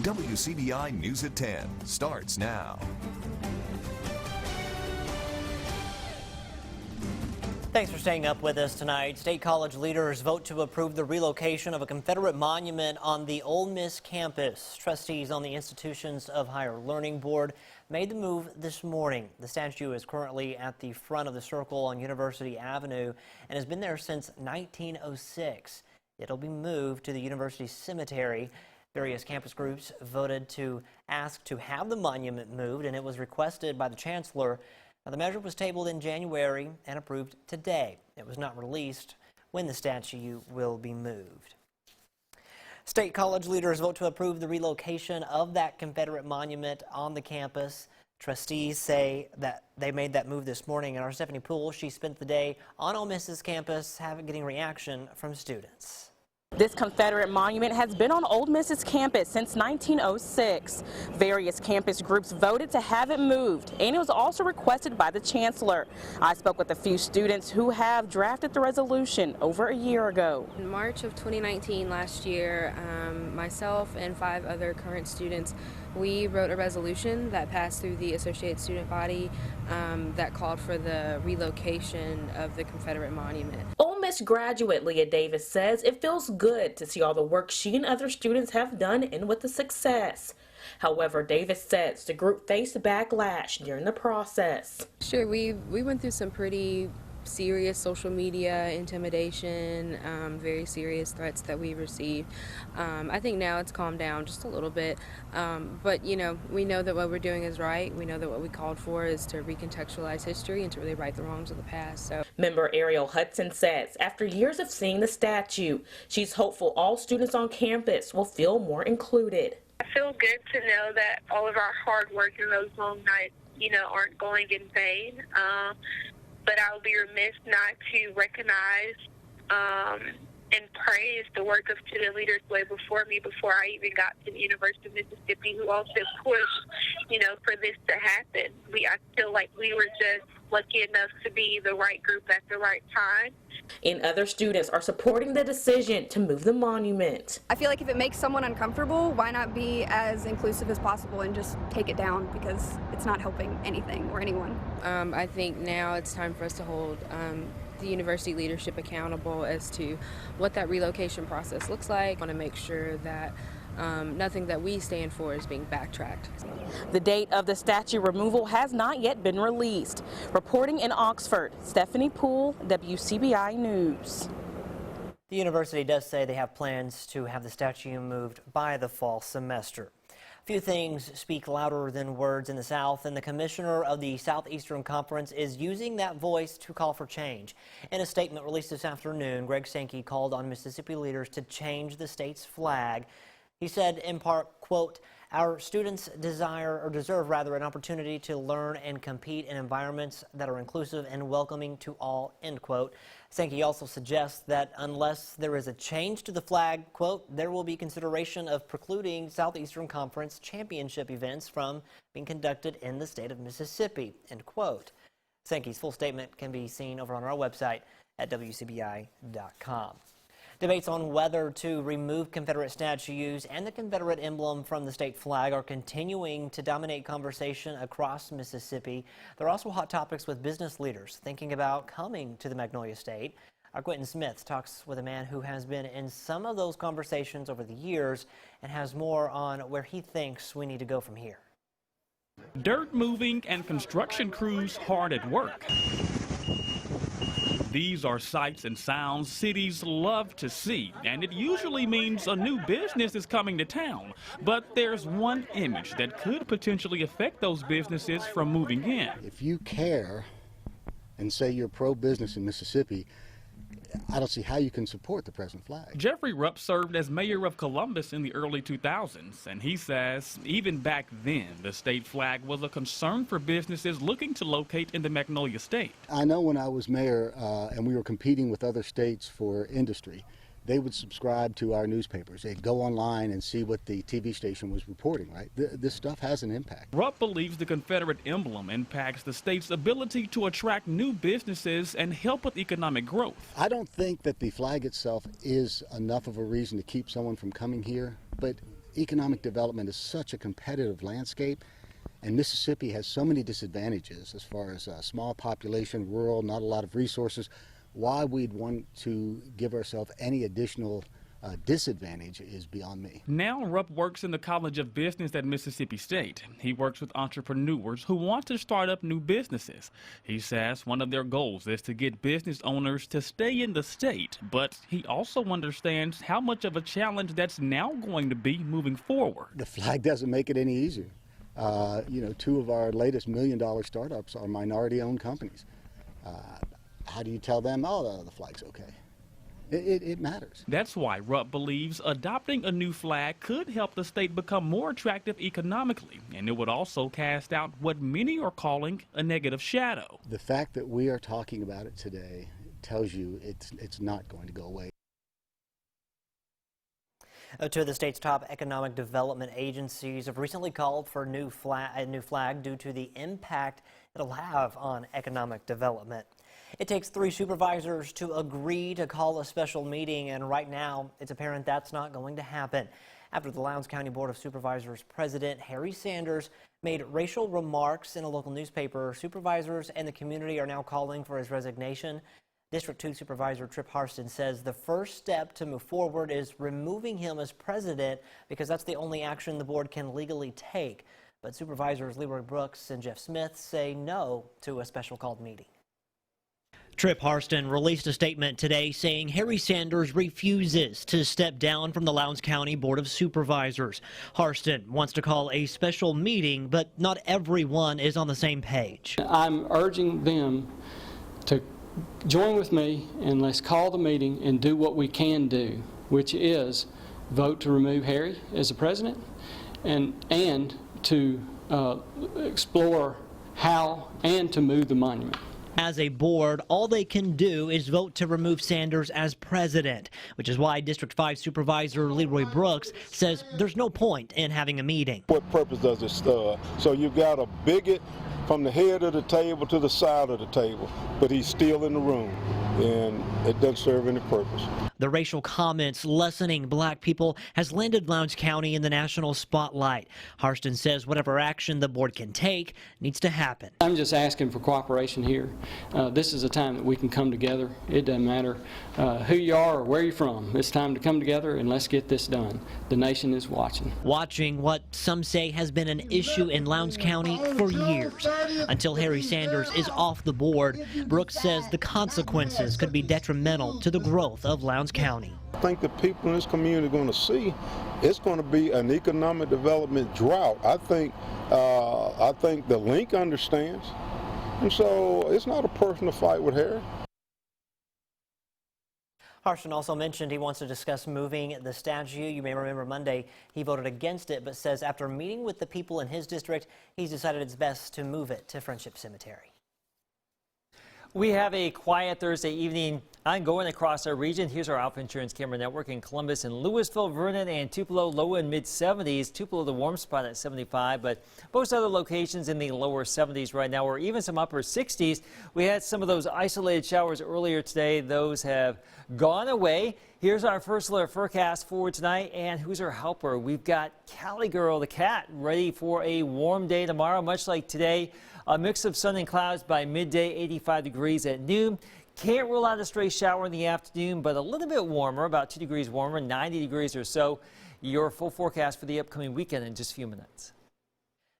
WCBI News at 10 starts now. Thanks for staying up with us tonight. State college leaders vote to approve the relocation of a Confederate monument on the Ole Miss campus. Trustees on the Institutions of Higher Learning Board made the move this morning. The statue is currently at the front of the circle on University Avenue and has been there since 1906. It'll be moved to the university cemetery. Various campus groups voted to ask to have the monument moved, and it was requested by the chancellor. Now, the measure was tabled in January and approved today. It was not released when the statue will be moved. State college leaders vote to approve the relocation of that Confederate monument on the campus. Trustees say that they made that move this morning, and our Stephanie Poole, she spent the day on Ole Miss's campus getting reaction from students. This Confederate monument has been on Ole Miss's campus since 1906. Various campus groups voted to have it moved, and it was also requested by the chancellor. I spoke with a few students who have drafted the resolution over a year ago. In March of 2019, last year, myself and 5 other current students, we wrote a resolution that passed through the Associated Student Body that called for the relocation of the Confederate monument. Ole Miss graduate Leah Davis says it feels good to see all the work she and other students have done end with the success. However, Davis says the group faced backlash during the process. Sure, we went through some pretty serious social media intimidation, very serious threats that we received. I think now it's calmed down just a little bit, but you know, we know that what we're doing is right. We know that what we called for is to recontextualize history and to really right the wrongs of the past. So, member Ariel Hudson says after years of seeing the statue, she's hopeful all students on campus will feel more included. I feel good to know that all of our hard work and those long nights, aren't going in vain. But I would be remiss not to recognize and praise the work of student leaders way before me, before I even got to the University of Mississippi, who also pushed, for this to happen. I feel like we were just lucky enough to be the right group at the right time. And other students are supporting the decision to move the monument. I feel like if it makes someone uncomfortable, why not be as inclusive as possible and just take it down, because it's not helping anything or anyone. I think now it's time for us to hold the university leadership accountable as to what that relocation process looks like. I want to make sure that nothing that we stand for is being backtracked. The date of the statue removal has not yet been released. Reporting in Oxford, Stephanie Poole, WCBI News. The university does say they have plans to have the statue moved by the fall semester. Few things speak louder than words in the South, and the commissioner of the Southeastern Conference is using that voice to call for change. In a statement released this afternoon, Greg Sankey called on Mississippi leaders to change the state's flag. He said, in part, quote, "Our students deserve an opportunity to learn and compete in environments that are inclusive and welcoming to all," end quote. Sankey also suggests that unless there is a change to the flag, quote, "there will be consideration of precluding Southeastern Conference championship events from being conducted in the state of Mississippi," end quote. Sankey's full statement can be seen over on our website at WCBI.com. Debates on whether to remove Confederate statues and the Confederate emblem from the state flag are continuing to dominate conversation across Mississippi. There are also hot topics with business leaders thinking about coming to the Magnolia State. Our Quentin Smith talks with a man who has been in some of those conversations over the years and has more on where he thinks we need to go from here. Dirt moving and construction crews hard at work. These are sights and sounds cities love to see, and it usually means a new business is coming to town. But there's one image that could potentially affect those businesses from moving in. If you care and say you're pro-business in Mississippi, I don't see how you can support the present flag. Jeffrey Rupp served as mayor of Columbus in the early 2000s, and he says even back then the state flag was a concern for businesses looking to locate in the Magnolia State. I know when I was mayor and we were competing with other states for industry, they would subscribe to our newspapers. They'd go online and see what the TV station was reporting, right? This stuff has an impact. Rupp believes the Confederate emblem impacts the state's ability to attract new businesses and help with economic growth. I don't think that the flag itself is enough of a reason to keep someone from coming here, but economic development is such a competitive landscape, and Mississippi has so many disadvantages as far as small population, rural, not a lot of resources. Why we'd want to give ourselves any additional disadvantage is beyond me. Now Rupp works in the College of Business at Mississippi State. He works with entrepreneurs who want to start up new businesses. He says one of their goals is to get business owners to stay in the state, but he also understands how much of a challenge that's now going to be moving forward. The flag doesn't make it any easier. Two of our latest $1 million startups are minority-owned companies. How do you tell them, oh, the flag's okay? It matters. That's why Rupp believes adopting a new flag could help the state become more attractive economically, and it would also cast out what many are calling a negative shadow. The fact that we are talking about it today tells you it's not going to go away. Two of the state's top economic development agencies have recently called for a new flag due to the impact it'll have on economic development. It takes 3 supervisors to agree to call a special meeting, and right now it's apparent that's not going to happen. After the Lowndes County Board of Supervisors President Harry Sanders made racial remarks in a local newspaper, supervisors and the community are now calling for his resignation. District 2 Supervisor Tripp Harston says the first step to move forward is removing him as president because that's the only action the board can legally take. But Supervisors Leroy Brooks and Jeff Smith say no to a special called meeting. Tripp Harston released a statement today saying Harry Sanders refuses to step down from the Lowndes County Board of Supervisors. Harston wants to call a special meeting, but not everyone is on the same page. I'm urging them to join with me and let's call the meeting and do what we can do, which is vote to remove Harry as the president and to explore how and to move the monument. As a board, all they can do is vote to remove Sanders as president, which is why District 5 Supervisor Leroy Brooks says there's no point in having a meeting. What purpose does it serve? So you've got a bigot from the head of the table to the side of the table, but he's still in the room, and it doesn't serve any purpose. The racial comments lessening black people has landed Lowndes County in the national spotlight. Harston says whatever action the board can take needs to happen. I'm just asking for cooperation here. This is a time that we can come together. It doesn't matter who you are or where you're from. It's time to come together and let's get this done. The nation is watching. Watching what some say has been an issue in Lowndes County for years. Until Harry Sanders is off the board, Brooks says the consequences could be detrimental to the growth of Lowndes County. I think the people in this community are going to see it's going to be an economic development drought. I think the link understands, and so it's not a personal fight with Harry. Harston also mentioned he wants to discuss moving the statue. You may remember Monday he voted against it, but says after meeting with the people in his district, he's decided it's best to move it to Friendship Cemetery. We have a quiet Thursday evening ongoing across our region. Here's our Alpha Insurance Camera Network in Columbus and Louisville, Vernon, and Tupelo, low and mid 70s. Tupelo, the warm spot at 75, but most other locations in the lower 70s right now, or even some upper 60s. We had some of those isolated showers earlier today. Those have gone away. Here's our first alert forecast for tonight, and who's our helper? We've got Cali Girl, the cat, ready for a warm day tomorrow, much like today. A mix of sun and clouds by midday, 85 degrees at noon. Can't rule out a stray shower in the afternoon, but a little bit warmer, about 2 degrees warmer, 90 degrees or so. Your full forecast for the upcoming weekend in just a few minutes.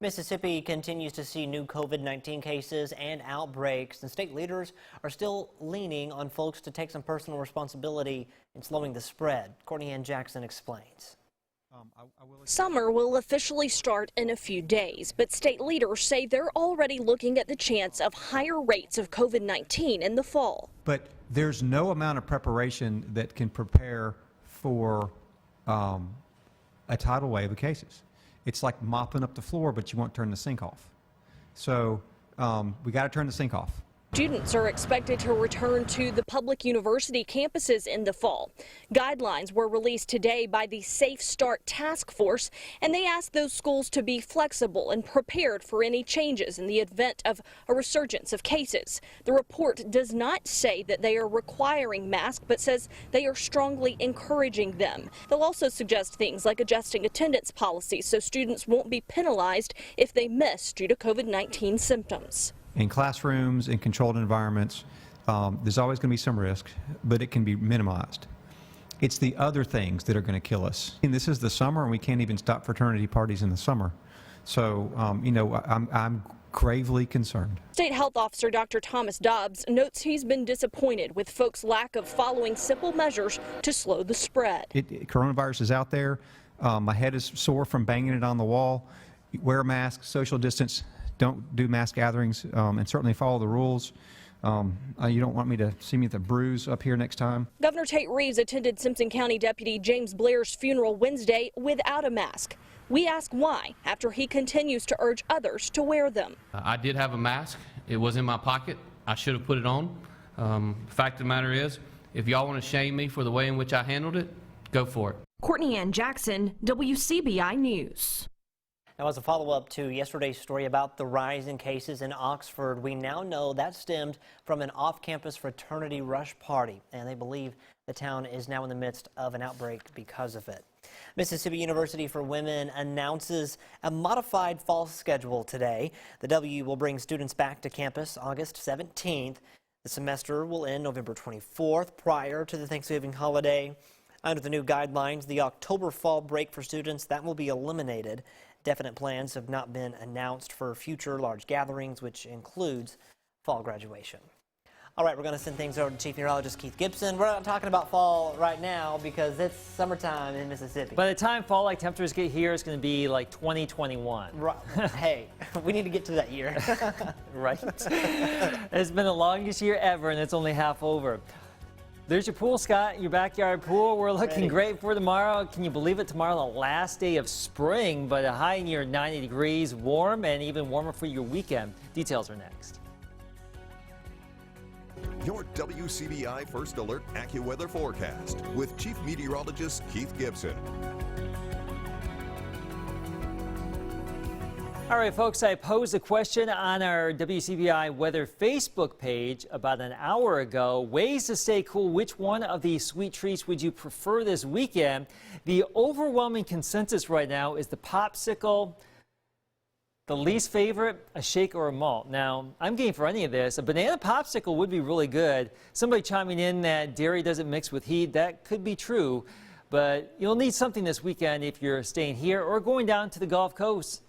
Mississippi continues to see new COVID-19 cases and outbreaks, and state leaders are still leaning on folks to take some personal responsibility in slowing the spread. Courtney Ann Jackson explains. Summer will officially start in a few days, but state leaders say they're already looking at the chance of higher rates of COVID-19 in the fall. But there's no amount of preparation that can prepare for a tidal wave of cases. It's like mopping up the floor, but you won't turn the sink off. So we got to turn the sink off. Students are expected to return to the public university campuses in the fall. Guidelines were released today by the Safe Start Task Force, and they asked those schools to be flexible and prepared for any changes in the event of a resurgence of cases. The report does not say that they are requiring masks, but says they are strongly encouraging them. They'll also suggest things like adjusting attendance policies so students won't be penalized if they miss due to COVID-19 symptoms. In classrooms, in controlled environments, there's always going to be some risk, but it can be minimized. It's the other things that are going to kill us. And this is the summer, and we can't even stop fraternity parties in the summer. So, I'm gravely concerned. State Health Officer Dr. Thomas Dobbs notes he's been disappointed with folks' lack of following simple measures to slow the spread. Coronavirus is out there. My head is sore from banging it on the wall. Wear a mask, social distance. Don't do mass gatherings, and certainly follow the rules. You don't want me to see me with a bruise up here next time. Governor Tate Reeves attended Simpson County Deputy James Blair's funeral Wednesday without a mask. We ask why, after he continues to urge others to wear them. I did have a mask. It was in my pocket. I should have put it on. The fact of the matter is, if y'all want to shame me for the way in which I handled it, go for it. Courtney Ann Jackson, WCBI News. Now, as a follow-up to yesterday's story about the rise in cases in Oxford, we now know that stemmed from an off-campus fraternity rush party, and they believe the town is now in the midst of an outbreak because of it. Mississippi University for Women announces a modified fall schedule today. The W will bring students back to campus August 17th. The semester will end November 24th, prior to the Thanksgiving holiday. Under the new guidelines, the October fall break for students, that will be eliminated. Definite plans have not been announced for future large gatherings, which includes fall graduation. All right, we're going to send things over to Chief Meteorologist Keith Gibson. We're not talking about fall right now because it's summertime in Mississippi. By the time fall-like temperatures get here, it's going to be like 2021. Right. Hey, we need to get to that year. Right? It's been the longest year ever, and it's only half over. There's your pool, Scott, your backyard pool. We're looking great for tomorrow. Can you believe it? Tomorrow, the last day of spring, but a high near 90 degrees, warm and even warmer for your weekend. Details are next. Your WCBI First Alert AccuWeather forecast with Chief Meteorologist Keith Gibson. All right, folks, I posed a question on our WCBI Weather Facebook page about an hour ago. Ways to stay cool. Which one of these sweet treats would you prefer this weekend? The overwhelming consensus right now is the popsicle. The least favorite, a shake or a malt. Now, I'm game for any of this. A banana popsicle would be really good. Somebody chiming in that dairy doesn't mix with heat. That could be true, but you'll need something this weekend if you're staying here or going down to the Gulf Coast.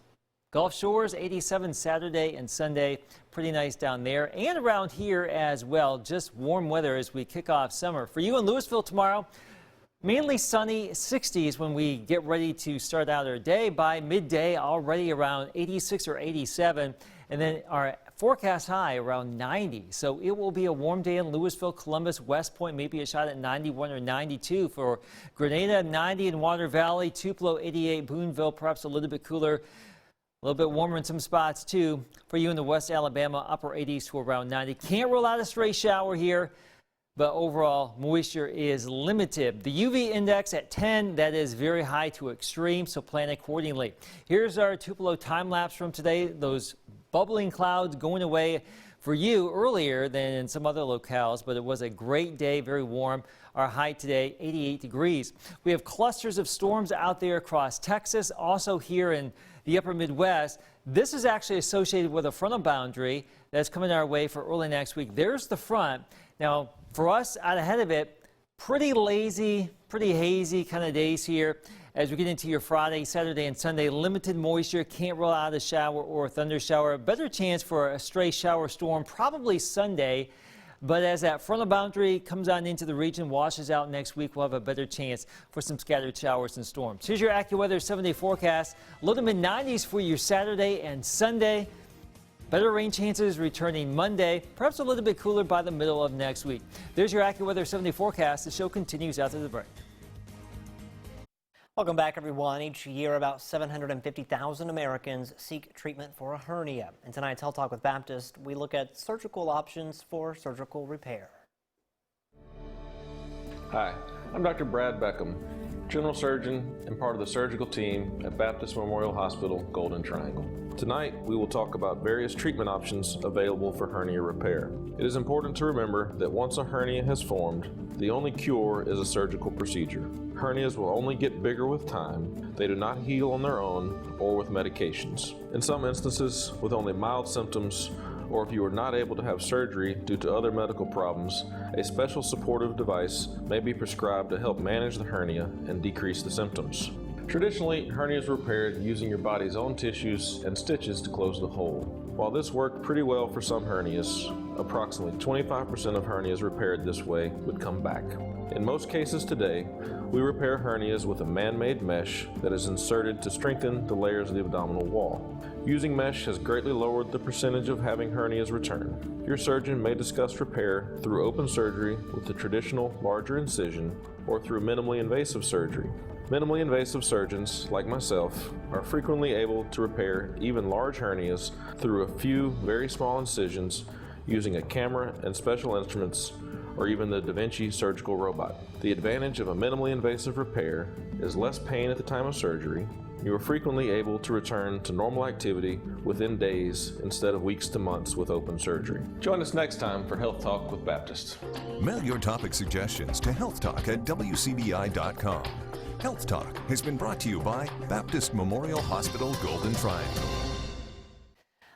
Gulf Shores, 87 Saturday and Sunday. Pretty nice down there and around here as well. Just warm weather as we kick off summer. For you in Louisville tomorrow, mainly sunny, 60s when we get ready to start out our day. By midday, already around 86 or 87. And then our forecast high around 90. So it will be a warm day in Louisville, Columbus, West Point, maybe a shot at 91 or 92. For Grenada, 90 in Water Valley, Tupelo, 88, Boonville, perhaps a little bit cooler. A little bit warmer in some spots, too. For you in the West Alabama, upper 80s to around 90. Can't rule out a stray shower here, but overall, moisture is limited. The UV index at 10, that is very high to extreme, so plan accordingly. Here's our Tupelo time lapse from today. Those bubbling clouds going away for you earlier than in some other locales, but it was a great day, very warm. Our high today, 88 degrees. We have clusters of storms out there across Texas, also here in the upper Midwest. This is actually associated with a frontal boundary that's coming our way for early next week. There's the front. Now, for us out ahead of it, pretty lazy, pretty hazy kind of days here. As we get into your Friday, Saturday, and Sunday, limited moisture, can't rule out a shower or a thunder shower. A better chance for a stray shower storm probably Sunday. But as that frontal boundary comes on into the region, washes out next week, we'll have a better chance for some scattered showers and storms. Here's your AccuWeather 7-day forecast. Low to mid-90s for your Saturday and Sunday. Better rain chances returning Monday, perhaps a little bit cooler by the middle of next week. There's your AccuWeather 7-day forecast. The show continues after the break. Welcome back, everyone. Each year, about 750,000 Americans seek treatment for a hernia. In tonight's Health Talk with Baptist, we look at surgical options for surgical repair. Hi, I'm Dr. Brad Beckham, general surgeon and part of the surgical team at Baptist Memorial Hospital, Golden Triangle. Tonight, we will talk about various treatment options available for hernia repair. It is important to remember that once a hernia has formed, the only cure is a surgical procedure. Hernias will only get bigger with time. They do not heal on their own or with medications. In some instances, with only mild symptoms, or if you are not able to have surgery due to other medical problems, a special supportive device may be prescribed to help manage the hernia and decrease the symptoms. Traditionally, hernias are repaired using your body's own tissues and stitches to close the hole. While this worked pretty well for some hernias, approximately 25% of hernias repaired this way would come back. In most cases today, we repair hernias with a man-made mesh that is inserted to strengthen the layers of the abdominal wall. Using mesh has greatly lowered the percentage of having hernias return. Your surgeon may discuss repair through open surgery with the traditional larger incision or through minimally invasive surgery. Minimally invasive surgeons, like myself, are frequently able to repair even large hernias through a few very small incisions using a camera and special instruments, or even the Da Vinci surgical robot. The advantage of a minimally invasive repair is less pain at the time of surgery. You are frequently able to return to normal activity within days instead of weeks to months with open surgery. Join us next time for Health Talk with Baptist. Mail your topic suggestions to healthtalk@wcbi.com. Health Talk has been brought to you by Baptist Memorial Hospital, Golden Triangle.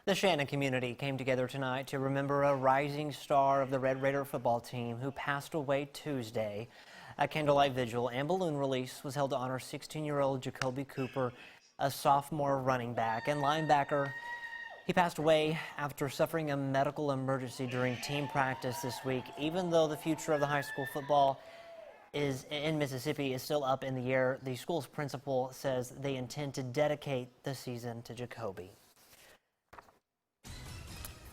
The Shannon community came together tonight to remember a rising star of the Red Raider football team who passed away Tuesday. A candlelight vigil and balloon release was held to honor 16-year-old Jacoby Cooper, a sophomore running back and linebacker. He passed away after suffering a medical emergency during team practice this week. Even though the future of the high school football in Mississippi is still up in the air, the school's principal says they intend to dedicate the season to Jacoby.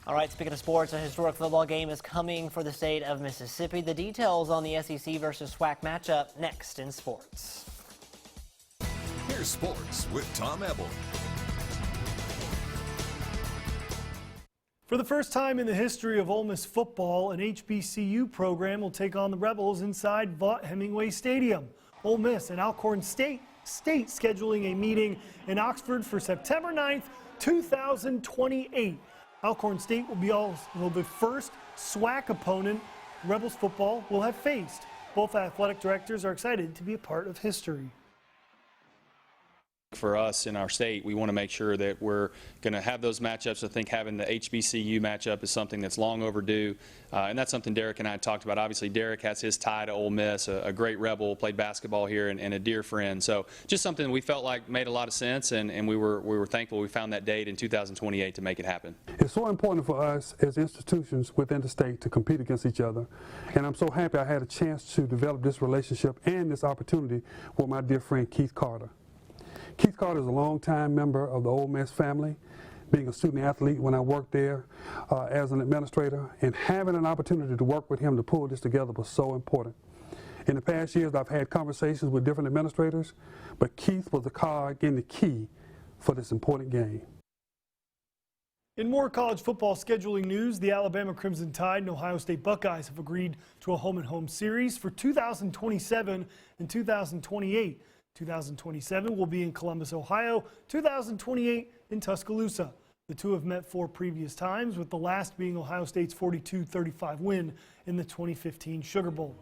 All right, speaking of sports, a historic football game is coming for the state of Mississippi. The details on the SEC versus SWAC matchup next in sports. Here's sports with Tom Ebel. For the first time in the history of Ole Miss football, an HBCU program will take on the Rebels inside Vaught Hemingway Stadium. Ole Miss and Alcorn State scheduling a meeting in Oxford for September 9th, 2028. Alcorn State will be the first SWAC opponent Rebels football will have faced. Both athletic directors are excited to be a part of history. For us in our state, we want to make sure that we're going to have those matchups. I think having the HBCU matchup is something that's long overdue, and that's something Derek and I talked about. Obviously, Derek has his tie to Ole Miss, a great Rebel, played basketball here, and a dear friend. So just something we felt like made a lot of sense, and we were thankful we found that date in 2028 to make it happen. It's so important for us as institutions within the state to compete against each other, and I'm so happy I had a chance to develop this relationship and this opportunity with my dear friend Keith Carter. Keith Carter is a longtime member of the Ole Miss family, being a student athlete when I worked there as an administrator, and having an opportunity to work with him to pull this together was so important. In the past years, I've had conversations with different administrators, but Keith was the card and the key for this important game. In more college football scheduling news, the Alabama Crimson Tide and Ohio State Buckeyes have agreed to a home-and-home series for 2027 and 2028. 2027 will be in Columbus, Ohio, 2028 in Tuscaloosa. The two have met 4 previous times, with the last being Ohio State's 42-35 win in the 2015 Sugar Bowl.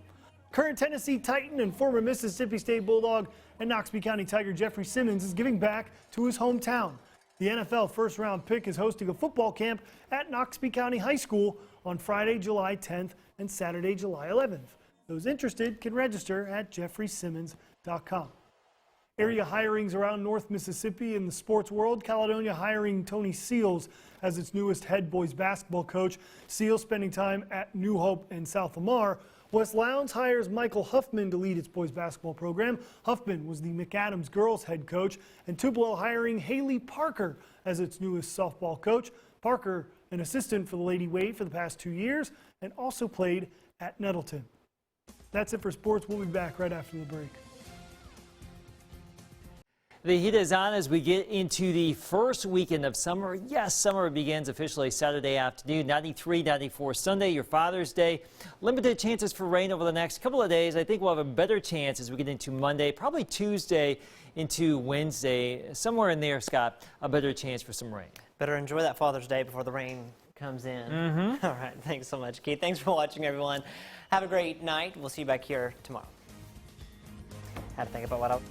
Current Tennessee Titan and former Mississippi State Bulldog and Knoxville County Tiger Jeffrey Simmons is giving back to his hometown. The NFL first-round pick is hosting a football camp at Knoxville County High School on Friday, July 10th and Saturday, July 11th. Those interested can register at jeffreysimmons.com. Area hirings around North Mississippi. In the sports world, Caledonia hiring Tony Seals as its newest head boys basketball coach. Seals spending time at New Hope and South Lamar. West Lowndes hires Michael Huffman to lead its boys basketball program. Huffman was the McAdams girls head coach. And Tupelo hiring Haley Parker as its newest softball coach. Parker, an assistant for the Lady Wade for the past 2 years, and also played at Nettleton. That's it for sports. We'll be back right after the break. The heat is on as we get into the first weekend of summer. Yes, summer begins officially Saturday afternoon. 93, 94 Sunday, your Father's Day. Limited chances for rain over the next couple of days. I think we'll have a better chance as we get into Monday, probably Tuesday into Wednesday. Somewhere in there, Scott, a better chance for some rain. Better enjoy that Father's Day before the rain comes in. All right, thanks so much, Keith. Thanks for watching, everyone. Have a great night. We'll see you back here tomorrow. Had to think about what else.